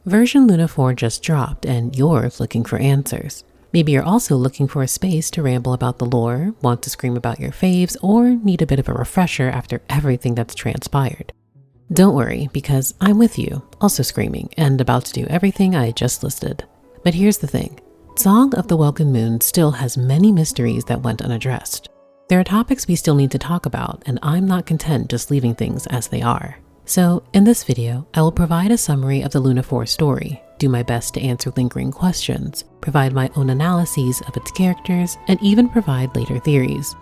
Version Luna 4 just dropped and you're looking for answers. Maybe you're also looking for a space to ramble about the lore, want to scream about your faves, or need a bit of a refresher after everything that's transpired. Don't worry, because I'm with you, also screaming and about to do everything I just listed. But here's the thing. Song of the Welkin Moon still has many mysteries that went unaddressed. There are topics we still need to talk about, and I'm not content just leaving things as they are. So in this video, I will provide a summary of the Luna 4 story, do my best to answer lingering questions, provide my own analyses of its characters, and even provide later theories.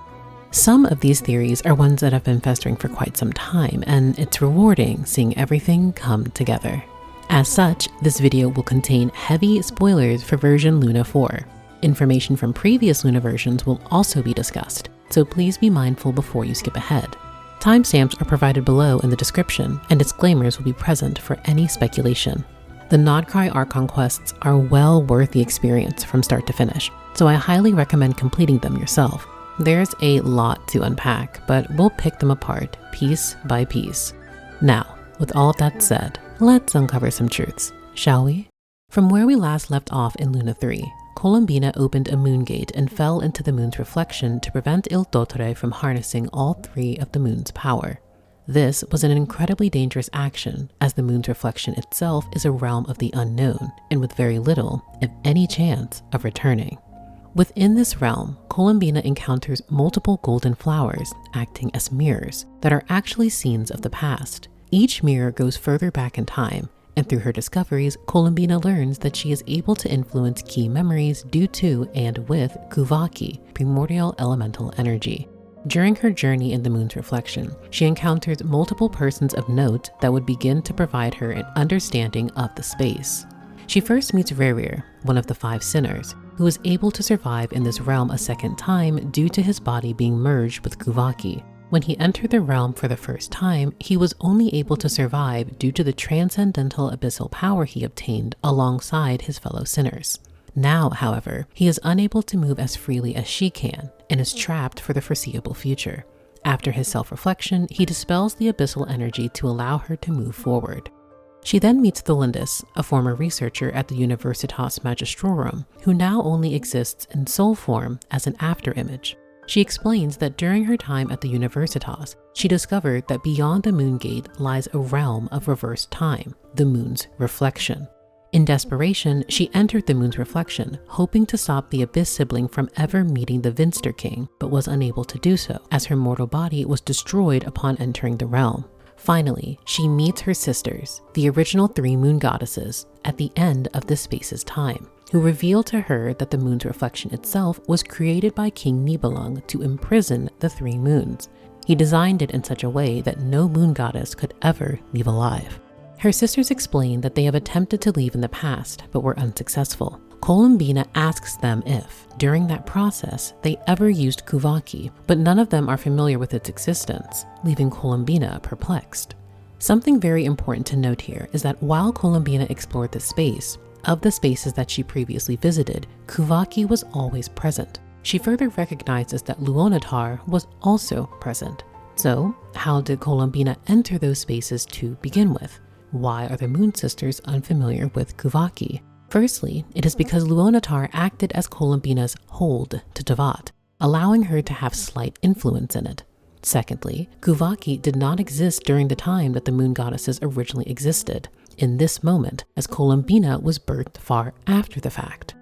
Some of these theories are ones that have been festering for quite some time, and it's rewarding seeing everything come together. As such, this video will contain heavy spoilers for version Luna 4. Information from previous Luna versions will also be discussed, so please be mindful before you skip ahead. Timestamps are provided below in the description, and disclaimers will be present for any speculation. The Nodcry Archon quests are well worth the experience from start to finish, so I highly recommend completing them yourself. There's a lot to unpack, but we'll pick them apart piece by piece. Now, with all of that said, let's uncover some truths, shall we? From where we last left off in Luna 3, Columbina opened a moon gate and fell into the moon's reflection to prevent dottore from harnessing all three of the moon's power. This was an incredibly dangerous action, as the moon's reflection itself is a realm of the unknown and with very little, if any chance, of returning. Within this realm, Columbina encounters multiple golden flowers acting as mirrors that are actually scenes of the past. Each mirror goes further back in time, and through her discoveries, Columbina learns that she is able to influence key memories due to and with Kuvaki, primordial elemental energy. During her journey in the moon's reflection, she encounters multiple persons of note that would begin to provide her an understanding of the space. She first meets Rebirth, one of the 5 sinners, who is able to survive in this realm a second time due to his body being merged with Kuvaki. When he entered the realm for the first time, he was only able to survive due to the transcendental abyssal power he obtained alongside his fellow sinners. Now, however, he is unable to move as freely as she can and is trapped for the foreseeable future. After his self-reflection, he dispels the abyssal energy to allow her to move forward. She then meets Thelindis, a former researcher at the Universitas Magistrorum, who now only exists in soul form as an afterimage. She explains that during her time at the Universitas, she discovered that beyond the moon gate lies a realm of reversed time, the moon's reflection. In desperation, she entered the moon's reflection, hoping to stop the Abyss sibling from ever meeting the Vinster King, but was unable to do so, as her mortal body was destroyed upon entering the realm. Finally, she meets her sisters, the original 3 moon goddesses, at the end of the space's time, who reveal to her that the moon's reflection itself was created by King Nibelung to imprison the 3 moons. He designed it in such a way that no moon goddess could ever leave alive. Her sisters explain that they have attempted to leave in the past, but were unsuccessful. Columbina asks them if, during that process, they ever used Kuvaki, but none of them are familiar with its existence, leaving Columbina perplexed. Something very important to note here is that while Columbina explored the space, of the spaces that she previously visited, Kuvaki was always present. She further recognizes that Luonatar was also present. So, how did Columbina enter those spaces to begin with? Why are the Moon Sisters unfamiliar with Kuvaki? Firstly, it is because Luonatar acted as Columbina's hold to Devat, allowing her to have slight influence in it. Secondly, Kuvaki did not exist during the time that the moon goddesses originally existed, in this moment, as Columbina was birthed far after the fact.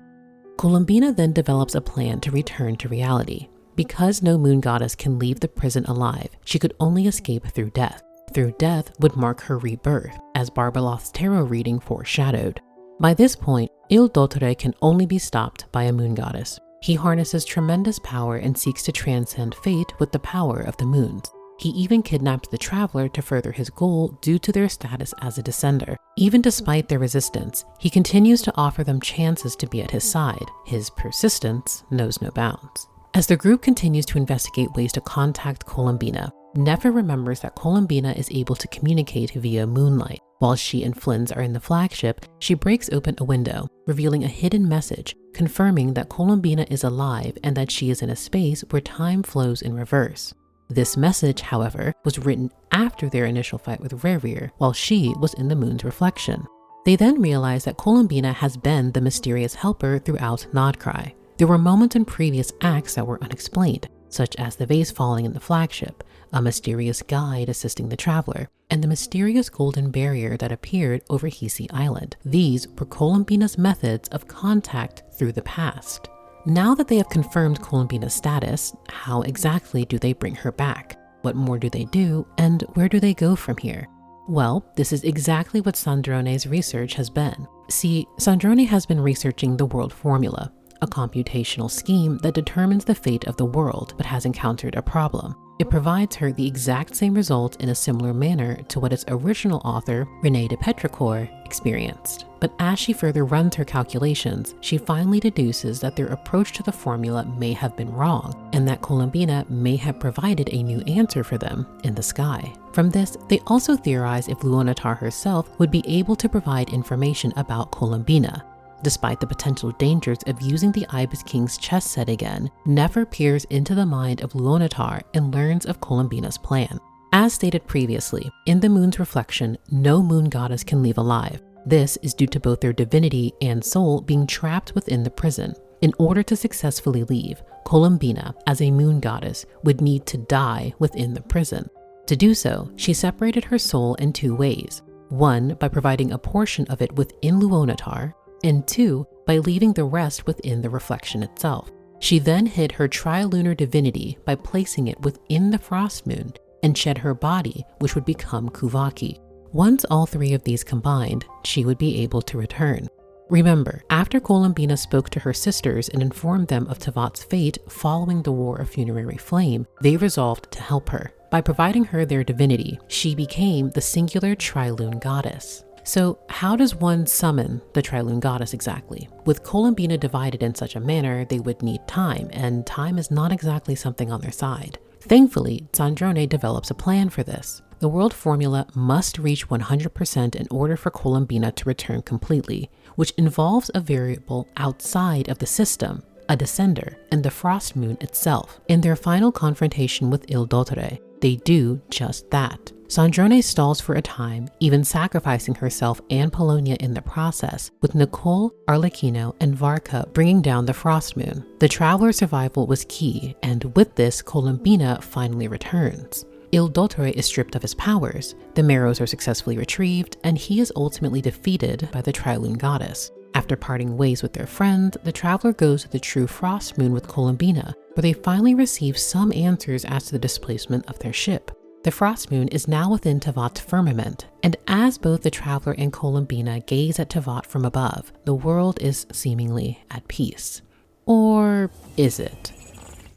Columbina then develops a plan to return to reality. Because no moon goddess can leave the prison alive, she could only escape through death. Through death would mark her rebirth, as Barbaloth's tarot reading foreshadowed. By this point, dottore can only be stopped by a moon goddess. He harnesses tremendous power and seeks to transcend fate with the power of the moons. He even kidnapped the traveler to further his goal due to their status as a descender. Even despite their resistance, he continues to offer them chances to be at his side. His persistence knows no bounds. As the group continues to investigate ways to contact Columbina, Nefer remembers that Columbina is able to communicate via moonlight. While she and Flins are in the flagship, she breaks open a window, revealing a hidden message, confirming that Columbina is alive and that she is in a space where time flows in reverse. This message, however, was written after their initial fight with Rebirth, while she was in the moon's reflection. They then realize that Columbina has been the mysterious helper throughout Nodcry. There were moments in previous acts that were unexplained, such as the vase falling in the flagship, a mysterious guide assisting the traveler, and the mysterious golden barrier that appeared over Hisi Island. These were Columbina's methods of contact through the past. Now that they have confirmed Columbina's status, how exactly do they bring her back? What more do they do, and where do they go from here? Well, this is exactly what Sandrone's research has been. See, Sandrone has been researching the world formula, a computational scheme that determines the fate of the world but has encountered a problem. It provides her the exact same result in a similar manner to what its original author, René de Petrichor, experienced. But as she further runs her calculations, she finally deduces that their approach to the formula may have been wrong, and that Columbina may have provided a new answer for them in the sky. From this, they also theorize if Luonatar herself would be able to provide information about Columbina. Despite the potential dangers of using the Ibis King's chess set again, Nefer peers into the mind of Luonatar and learns of Columbina's plan. As stated previously, in the moon's reflection, no moon goddess can leave alive. This is due to both their divinity and soul being trapped within the prison. In order to successfully leave, Columbina, as a moon goddess, would need to die within the prison. To do so, she separated her soul in two ways. One, by providing a portion of it within Luonatar, and two, by leaving the rest within the reflection itself. She then hid her trilunar divinity by placing it within the frost moon and shed her body, which would become Kuvaki. Once all three of these combined, she would be able to return. Remember, after Columbina spoke to her sisters and informed them of Tevat's fate following the War of Funerary Flame, they resolved to help her. By providing her their divinity, she became the singular trilune goddess. So how does one summon the trilune goddess exactly? With Columbina divided in such a manner, they would need time, and time is not exactly something on their side. Thankfully, Sandrone develops a plan for this. The world formula must reach 100% in order for Columbina to return completely, which involves a variable outside of the system, a descender, and the frost moon itself. In their final confrontation with dottore, they do just that. Sandrone stalls for a time, even sacrificing herself and Polonia in the process, with Nicole, Arlecchino, and Varka bringing down the frost moon. The traveler's survival was key, and with this, Columbina finally returns. dottore is stripped of his powers, the marrows are successfully retrieved, and he is ultimately defeated by the trilune goddess. After parting ways with their friend, the traveler goes to the true frost moon with Columbina, where they finally receive some answers as to the displacement of their ship. The frost moon is now within Tevat's firmament, and as both the traveler and Columbina gaze at Tevat from above, the world is seemingly at peace. Or is it?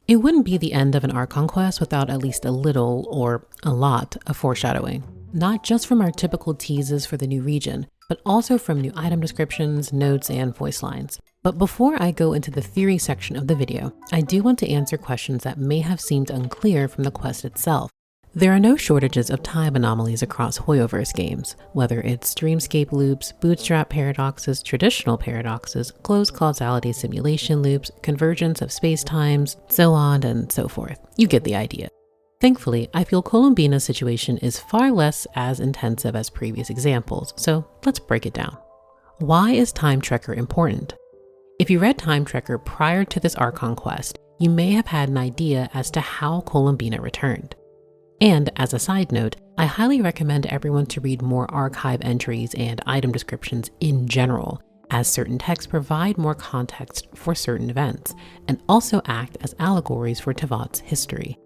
It wouldn't be the end of an archon quest without at least a little or a lot of foreshadowing, not just from our typical teases for the new region, but also from new item descriptions, notes, and voice lines. But before I go into the theory section of the video, I do want to answer questions that may have seemed unclear from the quest itself. There are no shortages of time anomalies across Hoyoverse games, whether it's dreamscape loops, bootstrap paradoxes, traditional paradoxes, closed causality simulation loops, convergence of spacetimes, so on and so forth. You get the idea. Thankfully, I feel Columbina's situation is far less as intensive as previous examples, so let's break it down. Why is Time Trekker important? If you read Time Trekker prior to this Archon quest, you may have had an idea as to how Columbina returned. And as a side note, I highly recommend everyone to read more archive entries and item descriptions in general, as certain texts provide more context for certain events, and also act as allegories for Tevat's history.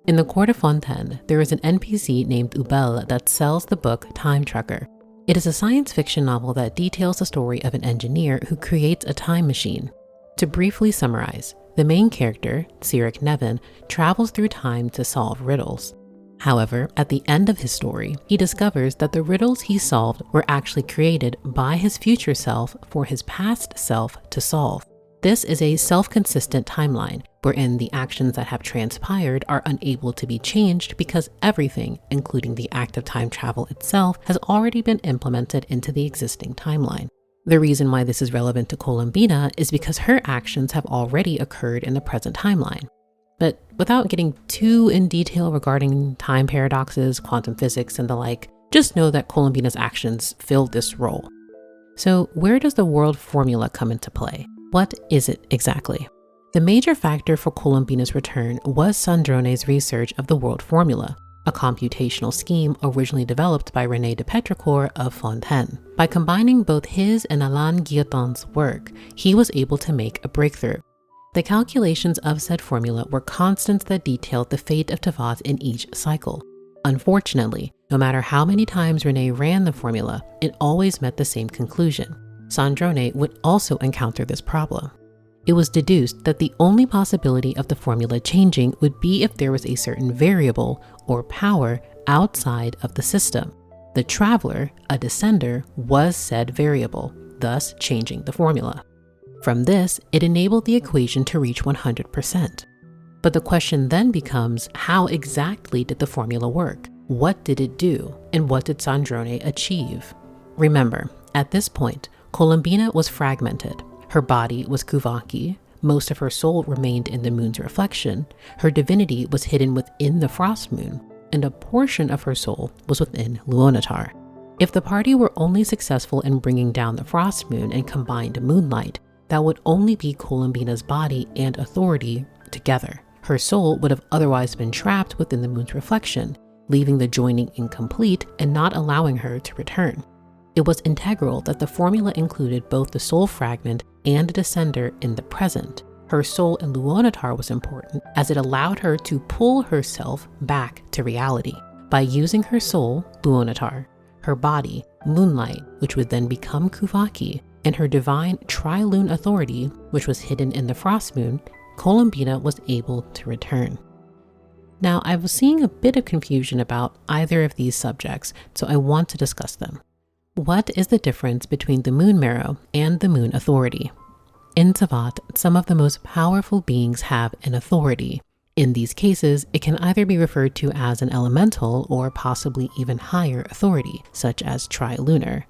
In the Court of Fontaine, there is an NPC named Ubel that sells the book Time Trekker. It is a science fiction novel that details the story of an engineer who creates a time machine. To briefly summarize, the main character, Cyric Nevin, travels through time to solve riddles. However, at the end of his story, he discovers that the riddles he solved were actually created by his future self for his past self to solve. This is a self-consistent timeline, wherein the actions that have transpired are unable to be changed because everything, including the act of time travel itself, has already been implemented into the existing timeline. The reason why this is relevant to Columbina is because her actions have already occurred in the present timeline. But without getting too in detail regarding time paradoxes, quantum physics, and the like, just know that Columbina's actions filled this role. So where does the world formula come into play? What is it exactly? The major factor for Columbina's return was Sandrone's research of the world formula, a computational scheme originally developed by René de Petrichor of Fontaine. By combining both his and Alain Guillotin's work, he was able to make a breakthrough. The calculations of said formula were constants that detailed the fate of Teyvat in each cycle. Unfortunately, no matter how many times René ran the formula, it always met the same conclusion. Sandrone would also encounter this problem. It was deduced that the only possibility of the formula changing would be if there was a certain variable or power outside of the system. The traveler, a descender, was said variable, thus changing the formula. From this, it enabled the equation to reach 100%. But the question then becomes, how exactly did the formula work? What did it do? And what did Sandrone achieve? Remember, at this point, Columbina was fragmented. Her body was Kuvaki, most of her soul remained in the moon's reflection, her divinity was hidden within the frost moon, and a portion of her soul was within Luonatar. If the party were only successful in bringing down the frost moon and combined moonlight, that would only be Columbina's body and authority together. Her soul would have otherwise been trapped within the moon's reflection, leaving the joining incomplete and not allowing her to return. It was integral that the formula included both the soul fragment and a descender in the present. Her soul in Luonatar was important as it allowed her to pull herself back to reality. By using her soul, Luonatar, her body, moonlight, which would then become Kuvaki, and her divine trilune authority, which was hidden in the frost moon, Columbina was able to return. Now, I was seeing a bit of confusion about either of these subjects, so I want to discuss them. What is the difference between the moon marrow and the moon authority? In Teyvat, some of the most powerful beings have an authority. In these cases, it can either be referred to as an elemental or possibly even higher authority, such as trilunar.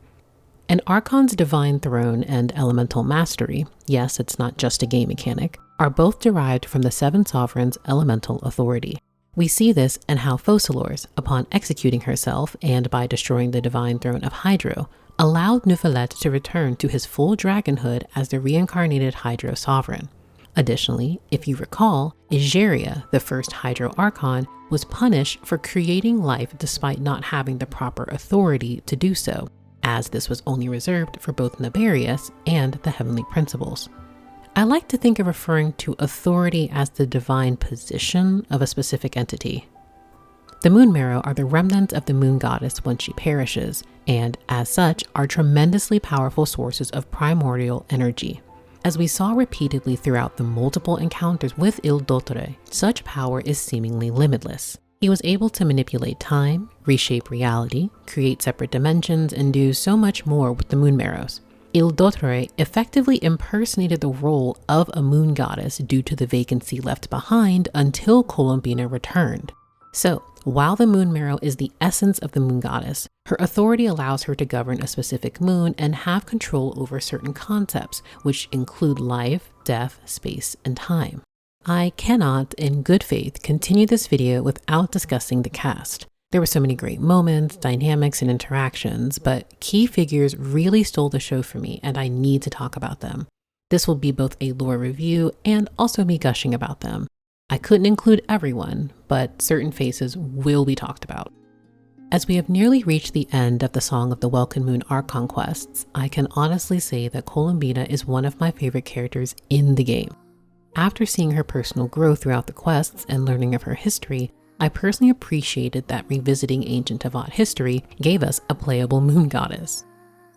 An archon's divine throne and elemental mastery, yes, it's not just a game mechanic, are both derived from the seven sovereigns' elemental authority. We see this in how Focalors, upon executing herself and by destroying the divine throne of Hydro, allowed Neuvillette to return to his full dragonhood as the reincarnated Hydro sovereign. Additionally, if you recall, Egeria, the first Hydro Archon, was punished for creating life despite not having the proper authority to do so, as this was only reserved for both Naberius and the Heavenly Principles. I like to think of referring to authority as the divine position of a specific entity. The moon marrow are the remnants of the moon goddess once she perishes, and as such are tremendously powerful sources of primordial energy. As we saw repeatedly throughout the multiple encounters with Il Dottore, such power is seemingly limitless. He was able to manipulate time, reshape reality, create separate dimensions, and do so much more with the moon marrows. Il Dottore effectively impersonated the role of a moon goddess due to the vacancy left behind until Columbina returned. So, while the moon marrow is the essence of the moon goddess, her authority allows her to govern a specific moon and have control over certain concepts, which include life, death, space, and time. I cannot, in good faith, continue this video without discussing the cast. There were so many great moments, dynamics, and interactions, but key figures really stole the show for me, and I need to talk about them. This will be both a lore review and also me gushing about them. I couldn't include everyone, but certain faces will be talked about. As we have nearly reached the end of the Song of the Welkin Moon Archon quests, I can honestly say that Columbina is one of my favorite characters in the game. After seeing her personal growth throughout the quests and learning of her history, I personally appreciated that revisiting ancient Teyvat history gave us a playable moon goddess.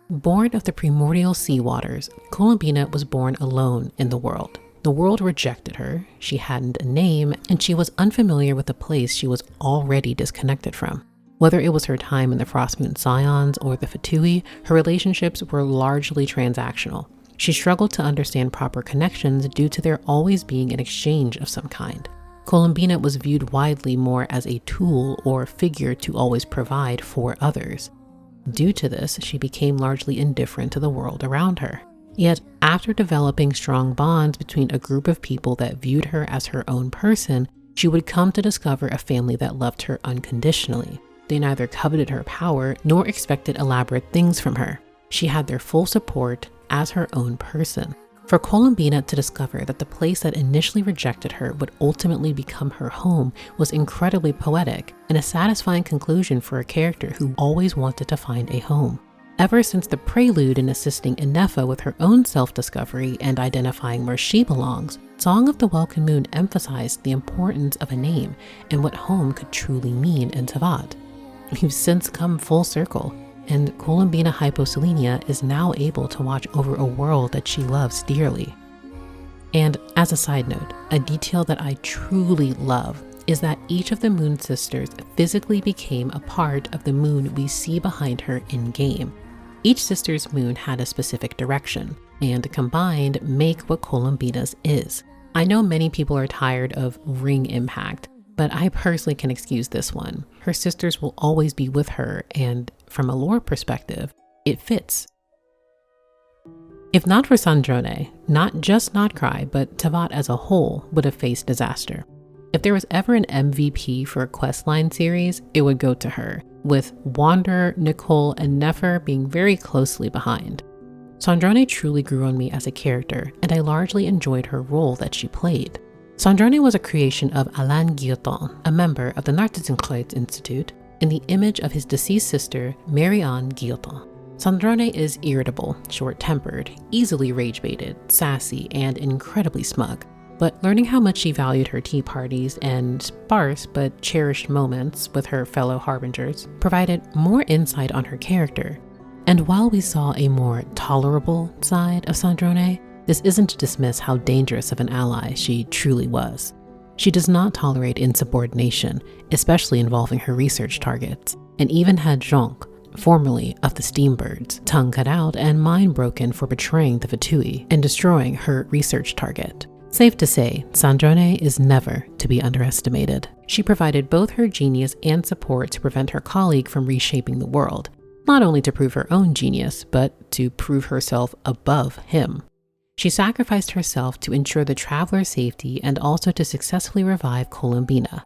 Born of the primordial sea waters, Columbina was born alone in the world. The world rejected her, she hadn't a name, and she was unfamiliar with a place she was already disconnected from. Whether it was her time in the Frost Moon Scions or the Fatui, her relationships were largely transactional. She struggled to understand proper connections due to there always being an exchange of some kind. Columbina was viewed widely more as a tool or figure to always provide for others. Due to this, she became largely indifferent to the world around her. Yet, after developing strong bonds between a group of people that viewed her as her own person, she would come to discover a family that loved her unconditionally. They neither coveted her power nor expected elaborate things from her. She had their full support as her own person. For Columbina to discover that the place that initially rejected her would ultimately become her home was incredibly poetic and a satisfying conclusion for a character who always wanted to find a home. Ever since the prelude in assisting Inefa with her own self-discovery and identifying where she belongs, Song of the Welkin Moon emphasized the importance of a name and what home could truly mean in Teyvat. We've since come full circle, and Columbina Hyposelenia is now able to watch over a world that she loves dearly. And as a side note, a detail that I truly love is that each of the Moon Sisters physically became a part of the moon we see behind her in-game. Each sister's moon had a specific direction, and combined make what Columbina's is. I know many people are tired of ring impact, but I personally can excuse this one. Her sisters will always be with her, and from a lore perspective, it fits. If not for Sandrone, not just Notcry, but Teyvat as a whole would have faced disaster. If there was ever an MVP for a questline series, it would go to her, with Wanderer, Nicole, and Nefer being very closely behind. Sandrone truly grew on me as a character, and I largely enjoyed her role that she played. Sandrone was a creation of Alain Guillotin, a member of the Nartensenkreuz Institute, in the image of his deceased sister, Marie-Anne Guillotin. Sandrone is irritable, short-tempered, easily rage-baited, sassy, and incredibly smug. But learning how much she valued her tea parties and sparse but cherished moments with her fellow harbingers provided more insight on her character. And while we saw a more tolerable side of Sandrone, this isn't to dismiss how dangerous of an ally she truly was. She does not tolerate insubordination, especially involving her research targets, and even had Jonk, formerly of the Steambirds, tongue cut out and mind broken for betraying the Fatui and destroying her research target. Safe to say, Sandrone is never to be underestimated. She provided both her genius and support to prevent her colleague from reshaping the world, not only to prove her own genius, but to prove herself above him. She sacrificed herself to ensure the traveler's safety and also to successfully revive Columbina.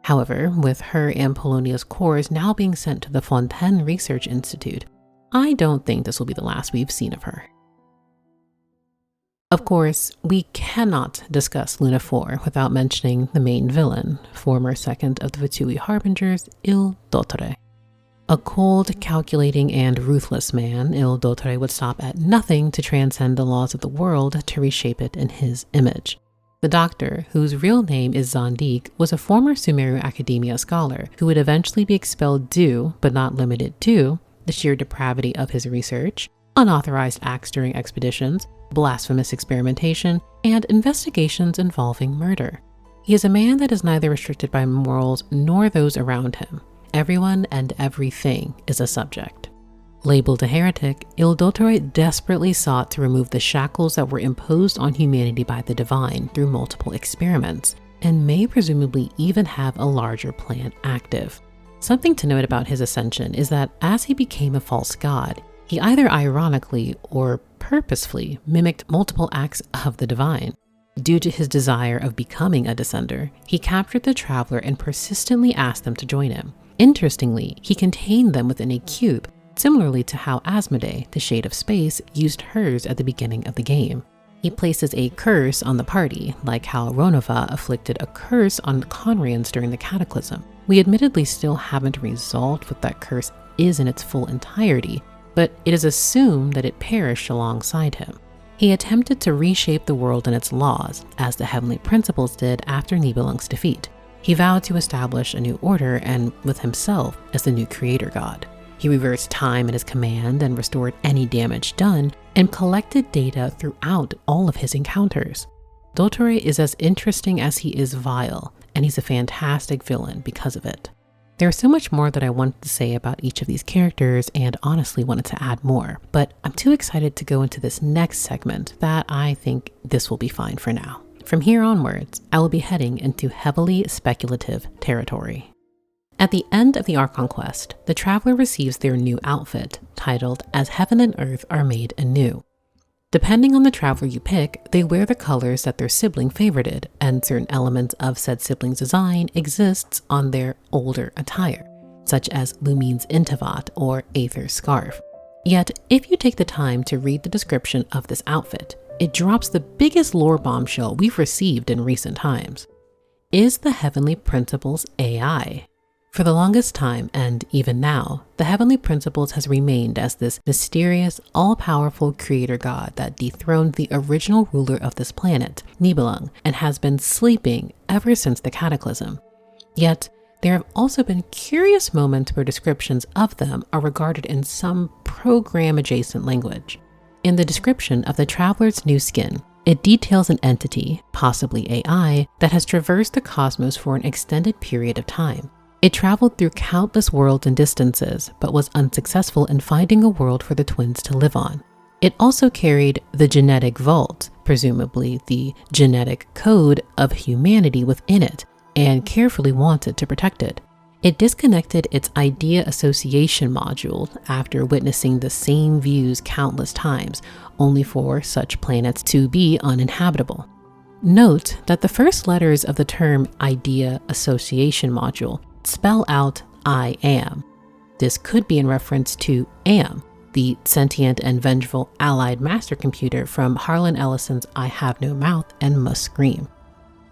However, with her and Polonia's cores now being sent to the Fontaine Research Institute, I don't think this will be the last we've seen of her. Of course, we cannot discuss Luna 4 without mentioning the main villain, former second of the Fatui Harbingers, Il Dottore. A cold, calculating, and ruthless man, Il Dottore would stop at nothing to transcend the laws of the world to reshape it in his image. The doctor, whose real name is Zandig, was a former Sumeru Academia scholar who would eventually be expelled due, but not limited to, the sheer depravity of his research, unauthorized acts during expeditions, blasphemous experimentation, and investigations involving murder. He is a man that is neither restricted by morals nor those around him. Everyone and everything is a subject. Labeled a heretic, Il Dottore desperately sought to remove the shackles that were imposed on humanity by the divine through multiple experiments, and may presumably even have a larger plan active. Something to note about his ascension is that as he became a false god, he either ironically or purposefully mimicked multiple acts of the divine. Due to his desire of becoming a descender, he captured the traveler and persistently asked them to join him. Interestingly, he contained them within a cube, similarly to how Asmodee, the Shade of Space, used hers at the beginning of the game. He places a curse on the party, like how Ronova afflicted a curse on Conrians during the Cataclysm. We admittedly still haven't resolved what that curse is in its full entirety, but it is assumed that it perished alongside him. He attempted to reshape the world and its laws, as the Heavenly Principles did after Nibelung's defeat. He vowed to establish a new order and with himself as the new creator god. He reversed time at his command and restored any damage done and collected data throughout all of his encounters. Dottore is as interesting as he is vile, and he's a fantastic villain because of it. There's so much more that I wanted to say about each of these characters and honestly wanted to add more, but I'm too excited to go into this next segment that I think this will be fine for now. From here onwards, I will be heading into heavily speculative territory. At the end of the Archon quest, the traveler receives their new outfit, titled As Heaven and Earth Are Made Anew. Depending on the traveler you pick, they wear the colors that their sibling favorited, and certain elements of said sibling's design exists on their older attire, such as Lumine's Intivat or Aether's scarf. Yet, if you take the time to read the description of this outfit, it drops the biggest lore bombshell we've received in recent times. Is the Heavenly Principles AI? For the longest time, and even now, the Heavenly Principles has remained as this mysterious, all-powerful creator god that dethroned the original ruler of this planet, Nibelung, and has been sleeping ever since the Cataclysm. Yet, there have also been curious moments where descriptions of them are regarded in some program-adjacent language. In the description of the Traveler's new skin, it details an entity, possibly AI, that has traversed the cosmos for an extended period of time. It traveled through countless worlds and distances, but was unsuccessful in finding a world for the twins to live on. It also carried the genetic vault, presumably the genetic code of humanity within it, and carefully wanted to protect it. It disconnected its idea association module after witnessing the same views countless times, only for such planets to be uninhabitable. Note that the first letters of the term idea association module spell out I am. This could be in reference to AM, the sentient and vengeful allied master computer from Harlan Ellison's I Have No Mouth and Must Scream.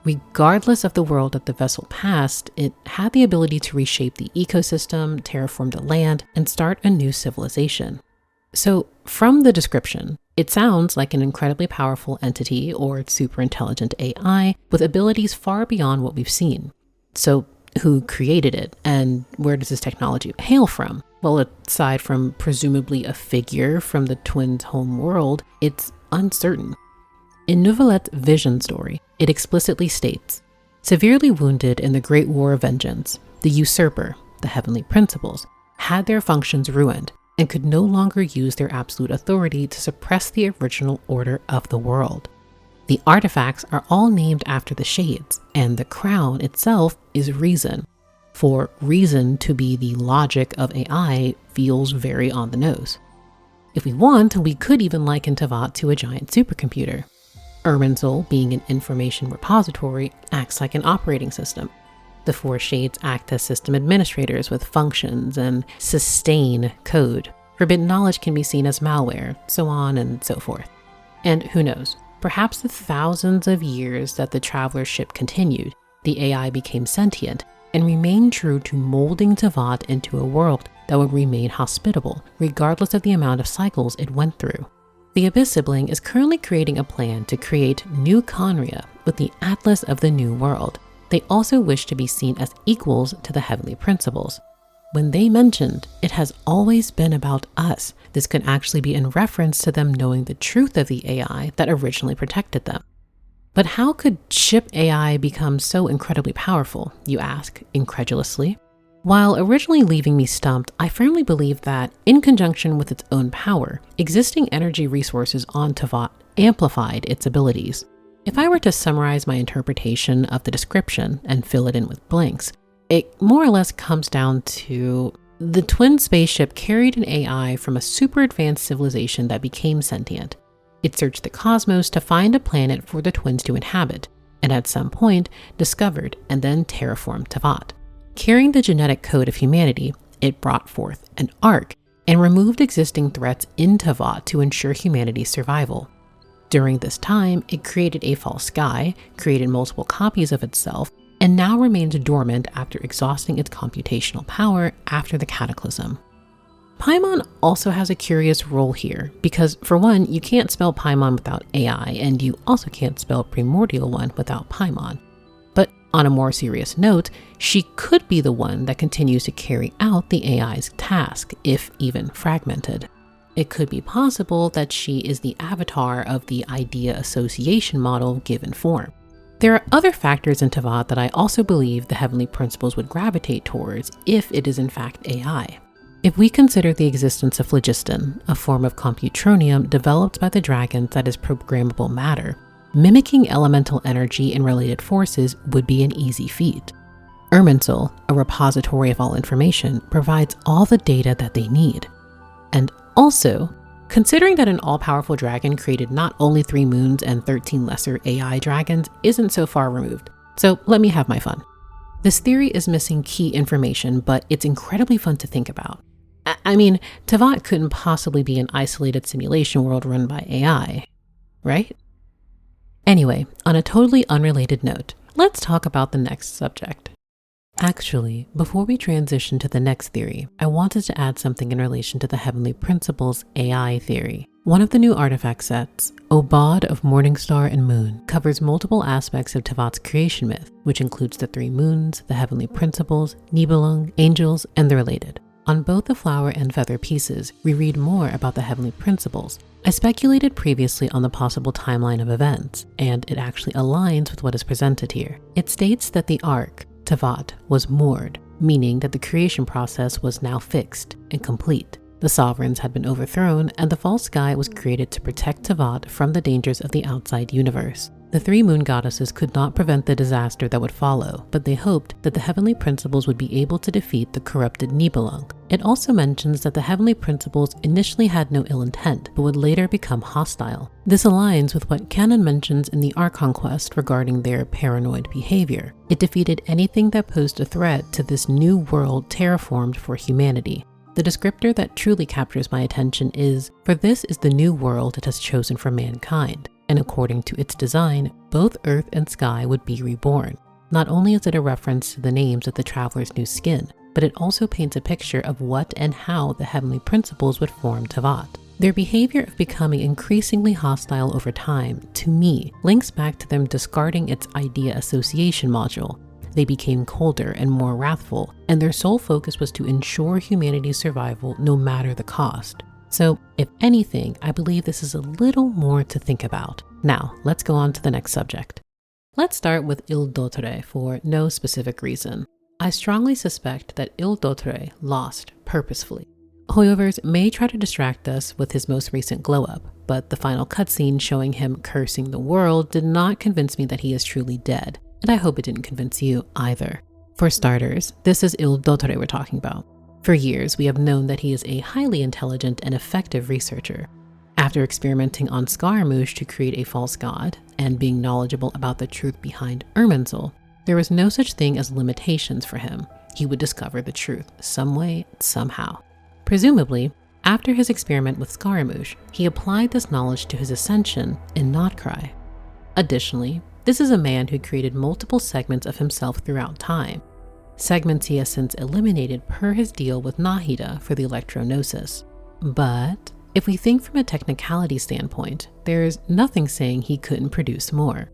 Regardless of the world that the vessel passed, it had the ability to reshape the ecosystem, terraform the land, and start a new civilization. So from the description, it sounds like an incredibly powerful entity or super intelligent AI with abilities far beyond what we've seen. So who created it, and where does this technology hail from? Well, aside from presumably a figure from the twins' home world, it's uncertain. In Nouvelette's vision story, it explicitly states, severely wounded in the Great War of Vengeance, the usurper, the Heavenly Principles, had their functions ruined and could no longer use their absolute authority to suppress the original order of the world. The artifacts are all named after the shades, and the crown itself is reason. For reason to be the logic of AI feels very on the nose. If we want, we could even liken Teyvat to a giant supercomputer. Irminsul, being an information repository, acts like an operating system. The four shades act as system administrators with functions and sustain code. Forbidden knowledge can be seen as malware, so on and so forth. And who knows, perhaps the thousands of years that the Traveler's ship continued, the AI became sentient and remained true to molding Teyvat into a world that would remain hospitable, regardless of the amount of cycles it went through. The Abyss sibling is currently creating a plan to create New Conria with the Atlas of the New World. They also wish to be seen as equals to the Heavenly Principles. When they mentioned, it has always been about us, this could actually be in reference to them knowing the truth of the AI that originally protected them. But how could ship AI become so incredibly powerful, you ask, incredulously? While originally leaving me stumped, I firmly believe that, in conjunction with its own power, existing energy resources on Teyvat amplified its abilities. If I were to summarize my interpretation of the description and fill it in with blanks, it more or less comes down to the twin spaceship carried an AI from a super advanced civilization that became sentient. It searched the cosmos to find a planet for the twins to inhabit, and at some point discovered and then terraformed Teyvat. Carrying the genetic code of humanity, it brought forth an arc and removed existing threats in Teyvat to ensure humanity's survival. During this time, it created a false sky, created multiple copies of itself, and now remains dormant after exhausting its computational power after the Cataclysm. Paimon also has a curious role here, because for one, you can't spell Paimon without AI, and you also can't spell Primordial One without Paimon. But on a more serious note, she could be the one that continues to carry out the AI's task, if even fragmented. It could be possible that she is the avatar of the idea association model given form. There are other factors in Teyvat that I also believe the Heavenly Principles would gravitate towards if it is in fact AI. If we consider the existence of phlogiston, a form of computronium developed by the dragons that is programmable matter, mimicking elemental energy and related forces would be an easy feat. Irminsul, a repository of all information, provides all the data that they need. And also, considering that an all-powerful dragon created not only 3 moons and 13 lesser AI dragons isn't so far removed, so let me have my fun. This theory is missing key information, but it's incredibly fun to think about. I mean, Tevat couldn't possibly be an isolated simulation world run by AI, right? Anyway, on a totally unrelated note, let's talk about the next subject. Actually, before we transition to the next theory, I wanted to add something in relation to the Heavenly Principles AI theory. One of the new artifact sets, Obad of Morningstar and Moon, covers multiple aspects of Tevat's creation myth, which includes the 3 moons, the Heavenly Principles, Nibelung, angels, and the related. On both the flower and feather pieces, we read more about the Heavenly Principles. I speculated previously on the possible timeline of events, and it actually aligns with what is presented here. It states that the Ark, Tevat, was moored, meaning that the creation process was now fixed and complete. The sovereigns had been overthrown, and the false sky was created to protect Tevat from the dangers of the outside universe. The 3 moon goddesses could not prevent the disaster that would follow, but they hoped that the Heavenly Principles would be able to defeat the corrupted Nibelung. It also mentions that the Heavenly Principles initially had no ill intent, but would later become hostile. This aligns with what Canon mentions in the Archon quest regarding their paranoid behavior. It defeated anything that posed a threat to this new world terraformed for humanity. The descriptor that truly captures my attention is, "For this is the new world it has chosen for mankind, and according to its design, both earth and sky would be reborn." Not only is it a reference to the names of the traveler's new skin, but it also paints a picture of what and how the Heavenly Principles would form Tevat. Their behavior of becoming increasingly hostile over time, to me, links back to them discarding its idea association module. They became colder and more wrathful, and their sole focus was to ensure humanity's survival no matter the cost. So, if anything, I believe this is a little more to think about. Now, let's go on to the next subject. Let's start with Il Dottore for no specific reason. I strongly suspect that Il Dottore lost purposefully. Hoyoverse may try to distract us with his most recent glow-up, but the final cutscene showing him cursing the world did not convince me that he is truly dead, and I hope it didn't convince you either. For starters, this is Il Dottore we're talking about. For years, we have known that he is a highly intelligent and effective researcher. After experimenting on Scaramouche to create a false god and being knowledgeable about the truth behind Irminsul, there was no such thing as limitations for him. He would discover the truth some way, somehow. Presumably, after his experiment with Scaramouche, he applied this knowledge to his ascension in Notcry. Additionally, this is a man who created multiple segments of himself throughout time, segments he has since eliminated per his deal with Nahida for the electronosis. But if we think from a technicality standpoint, there's nothing saying he couldn't produce more.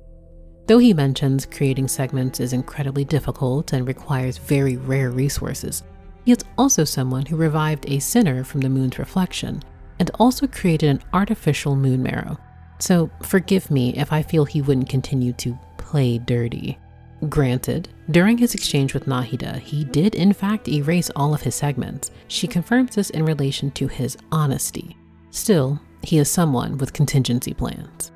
Though he mentions creating segments is incredibly difficult and requires very rare resources, he is also someone who revived a sinner from the moon's reflection and also created an artificial moon marrow. So forgive me if I feel he wouldn't continue to play dirty. Granted, during his exchange with Nahida, he did in fact erase all of his segments. She confirms this in relation to his honesty. Still, he is someone with contingency plans.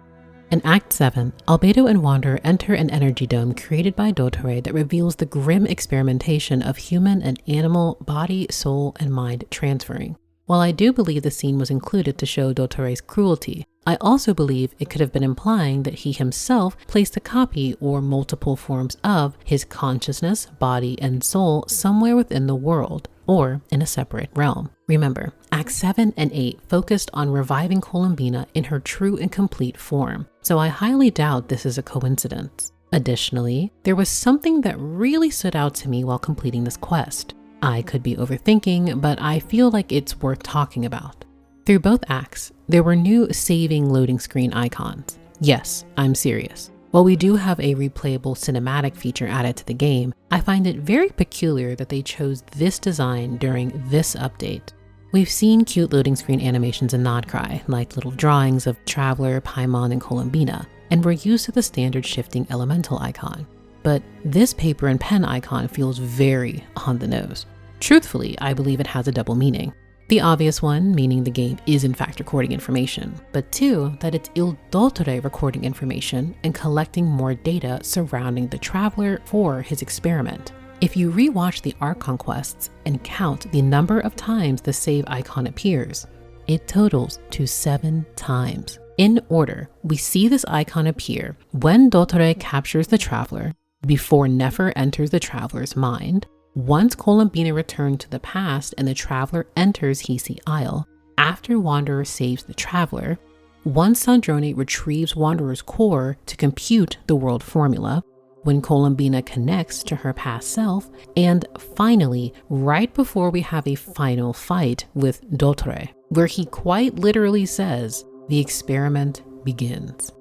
In Act 7, Albedo and Wanderer enter an energy dome created by dottore that reveals the grim experimentation of human and animal body, soul, and mind transferring. While I do believe the scene was included to show dottore's cruelty, I also believe it could have been implying that he himself placed a copy or multiple forms of his consciousness, body, and soul somewhere within the world or in a separate realm. Remember, Acts 7 and 8 focused on reviving Columbina in her true and complete form, so I highly doubt this is a coincidence. Additionally, there was something that really stood out to me while completing this quest. I could be overthinking, but I feel like it's worth talking about. Through both acts, there were new saving loading screen icons. Yes, I'm serious. While we do have a replayable cinematic feature added to the game, I find it very peculiar that they chose this design during this update. We've seen cute loading screen animations in Notcry, like little drawings of Traveler, Paimon, and Columbina, and we're used to the standard shifting elemental icon. But this paper and pen icon feels very on the nose. Truthfully, I believe it has a double meaning. The obvious one, meaning the game is in fact recording information, but two, that it's Il Dottore recording information and collecting more data surrounding the traveler for his experiment. If you rewatch the Archon quests and count the number of times the save icon appears, it totals to 7 times. In order, we see this icon appear when dottore captures the traveler, before Nefer enters the traveler's mind, Once Columbina returned to the past and the traveler enters Hisi Isle, after Wanderer saves the traveler, once Sandrone retrieves Wanderer's core to compute the world formula, when Columbina connects to her past self, and finally, right before we have a final fight with Dottore, where he quite literally says, the experiment begins.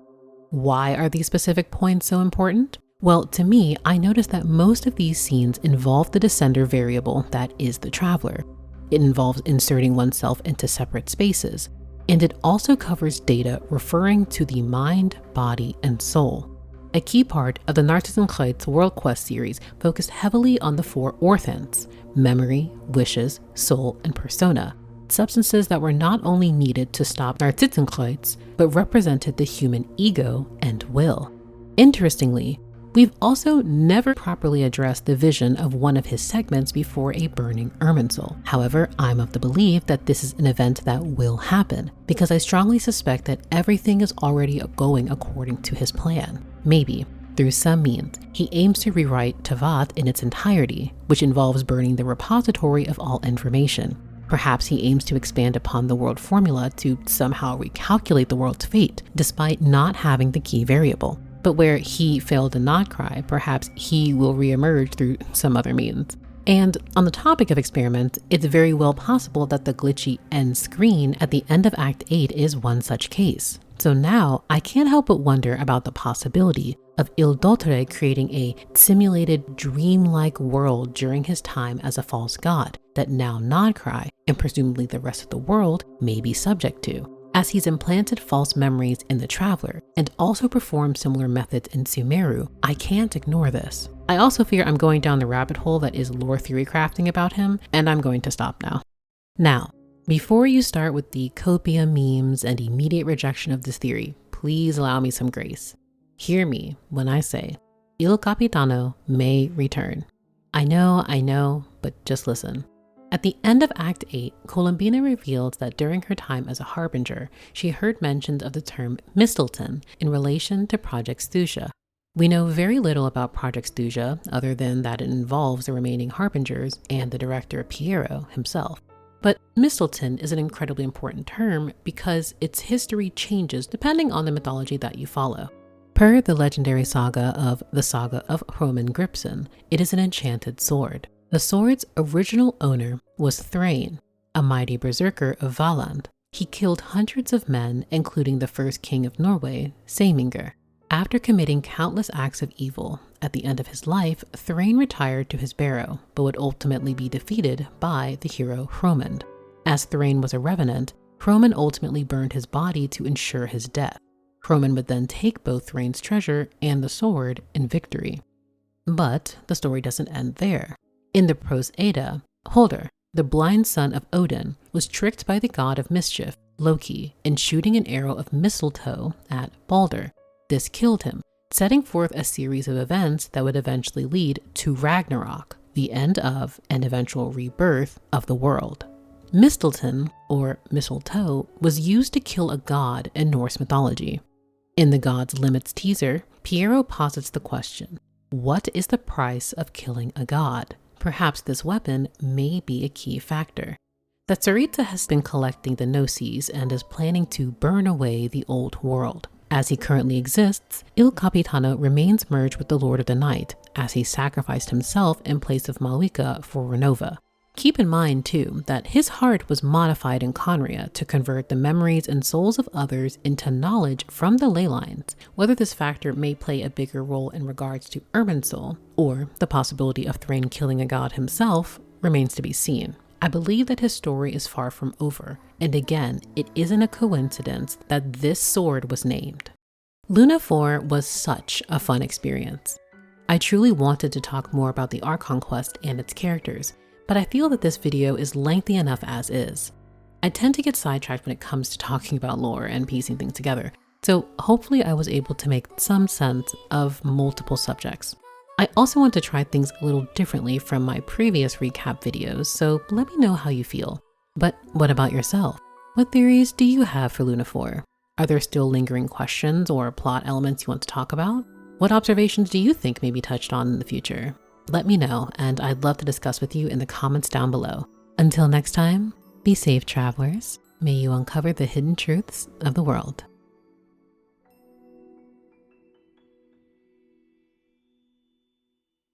Why are these specific points so important? Well, to me, I noticed that most of these scenes involve the descender variable that is the traveler. It involves inserting oneself into separate spaces, and it also covers data referring to the mind, body, and soul. A key part of the Narcissenkreuz World Quest series focused heavily on the 4 orthants: memory, wishes, soul, and persona, substances that were not only needed to stop Narcissenkreuz, but represented the human ego and will. Interestingly, we've also never properly addressed the vision of one of his segments before a burning Irminsul. However, I'm of the belief that this is an event that will happen, because I strongly suspect that everything is already going according to his plan. Maybe, through some means, he aims to rewrite Tevat in its entirety, which involves burning the repository of all information. Perhaps he aims to expand upon the world formula to somehow recalculate the world's fate, despite not having the key variable. But where he failed to not cry, perhaps he will reemerge through some other means. And on the topic of experiments, it's very well possible that the glitchy end screen at the end of Act 8 is one such case. So now I can't help but wonder about the possibility of Il Dottore creating a simulated dreamlike world during his time as a false god that now Nodcry, and presumably the rest of the world, may be subject to, as he's implanted false memories in the traveler and also performed similar methods in Sumeru. I can't ignore this. I also fear I'm going down the rabbit hole that is lore theory crafting about him, and I'm going to stop now. Now, before you start with the copia memes and immediate rejection of this theory, please allow me some grace. Hear me when I say, Il Capitano may return. I know, but just listen. At the end of Act 8, Columbina reveals that during her time as a harbinger, she heard mentions of the term Mistelton in relation to Project Studia. We know very little about Project Studia other than that it involves the remaining harbingers and the director Piero himself. But Mistelton is an incredibly important term because its history changes depending on the mythology that you follow. Per the legendary saga of the Saga of Roman Gripson, it is an enchanted sword. The sword's original owner was Thrain, a mighty berserker of Valand. He killed hundreds of men, including the first king of Norway, Seimingar. After committing countless acts of evil, at the end of his life, Thrain retired to his barrow, but would ultimately be defeated by the hero Hromund. As Thrain was a revenant, Hromund ultimately burned his body to ensure his death. Hromund would then take both Thrain's treasure and the sword in victory. But the story doesn't end there. In the Prose Edda, Holdr, the blind son of Odin, was tricked by the god of mischief, Loki, in shooting an arrow of mistletoe at Baldur. This killed him, setting forth a series of events that would eventually lead to Ragnarok, the end of and eventual rebirth of the world. Mistelton, or mistletoe, was used to kill a god in Norse mythology. In the God's Limits teaser, Piero posits the question, what is the price of killing a god? Perhaps this weapon may be a key factor. That Sarita has been collecting the Gnosis and is planning to burn away the old world. As he currently exists, Il Capitano remains merged with the Lord of the Night, as he sacrificed himself in place of Malika for Renova. Keep in mind, too, that his heart was modified in Conria to convert the memories and souls of others into knowledge from the ley lines. Whether this factor may play a bigger role in regards to Irminsul, or the possibility of Thrain killing a god himself, remains to be seen. I believe that his story is far from over, and again, it isn't a coincidence that this sword was named. Luna 4 was such a fun experience. I truly wanted to talk more about the Archon quest and its characters, but I feel that this video is lengthy enough as is. I tend to get sidetracked when it comes to talking about lore and piecing things together, so hopefully I was able to make some sense of multiple subjects. I also want to try things a little differently from my previous recap videos, so let me know how you feel. But what about yourself? What theories do you have for Luna 4? Are there still lingering questions or plot elements you want to talk about? What observations do you think may be touched on in the future? Let me know, and I'd love to discuss with you in the comments down below. Until next time, be safe, travelers. May you uncover the hidden truths of the world.